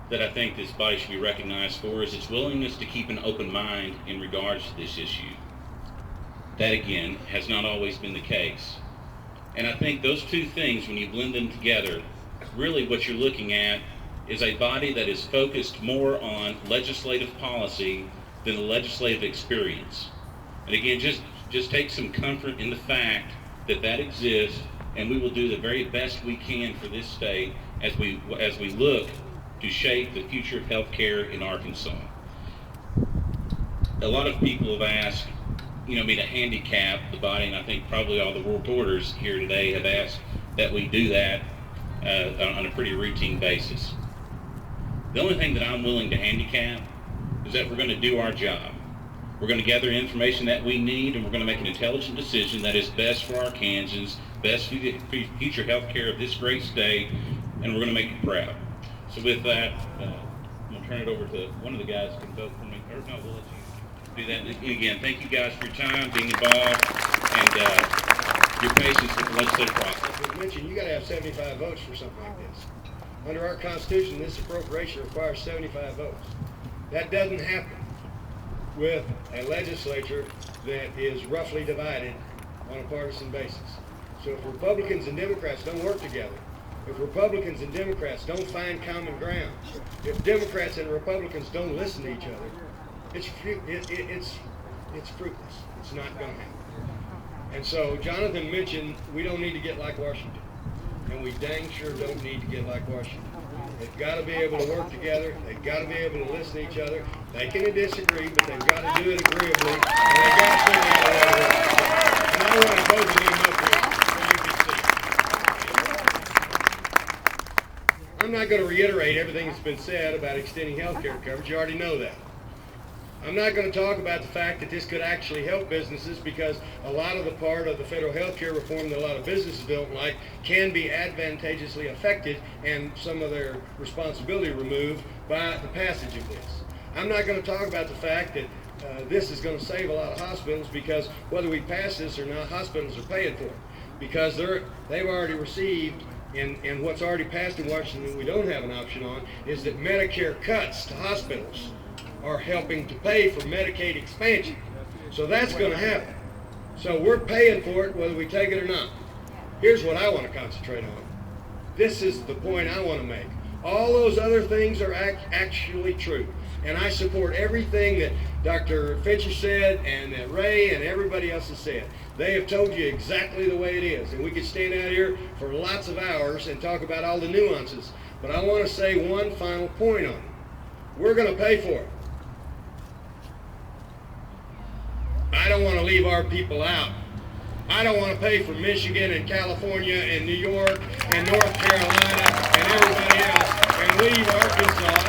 that I think this body should be recognized for is its willingness to keep an open mind in regards to this issue. That, again, has not always been the case. And I think those two things, when you blend them together, really what you're looking at is a body that is focused more on legislative policy than the legislative experience. And again, just take some comfort in the fact that that exists, and we will do the very best we can for this state as we look to shape the future of healthcare in Arkansas. A lot of people have asked, me to handicap the body, and I think probably all the reporters here today have asked that we do that on a pretty routine basis. The only thing that I'm willing to handicap is that we're going to do our job. We're going to gather information that we need, and we're going to make an intelligent decision that is best for Arkansans, best for the future health care of this great state, and we're going to make you proud. So with that, I'm going to turn it over to one of the guys who can vote for me. Or no, we'll let you do that. And again, thank you guys for your time, being involved, and your patience with the legislative process. As mentioned, you got to have 75 votes for something like this. Under our Constitution, this appropriation requires 75 votes. That doesn't happen with a legislature that is roughly divided on a partisan basis. So if Republicans and Democrats don't work together, if Republicans and Democrats don't find common ground, if Democrats and Republicans don't listen to each other, it's fruitless. It's not going to happen. And so Jonathan mentioned we don't need to get like Washington, and we dang sure don't need to get like Washington. They've got to be able to work together. They've got to be able to listen to each other. They can disagree, but they've got to do it agreeably, and they've got to figure out a way to work. And I want both of them up here so you can see. I'm not going to reiterate everything that's been said about extending health care coverage. You already know that. I'm not going to talk about the fact that this could actually help businesses, because a lot of the part of the federal health care reform that a lot of businesses don't like can be advantageously affected and some of their responsibility removed by the passage of this. I'm not going to talk about the fact that this is going to save a lot of hospitals, because whether we pass this or not, hospitals are paying for it, because they've already received, and what's already passed in Washington we don't have an option on, is that Medicare cuts to hospitals are helping to pay for Medicaid expansion. So that's going to happen. So we're paying for it whether we take it or not. Here's what I want to concentrate on. This is the point I want to make. All those other things are actually true. And I support everything that Dr. Fincher said and that Ray and everybody else has said. They have told you exactly the way it is. And we could stand out here for lots of hours and talk about all the nuances. But I want to say one final point on it. We're going to pay for it. I don't want to leave our people out. I don't want to pay for Michigan and California and New York and North Carolina and everybody else and leave Arkansas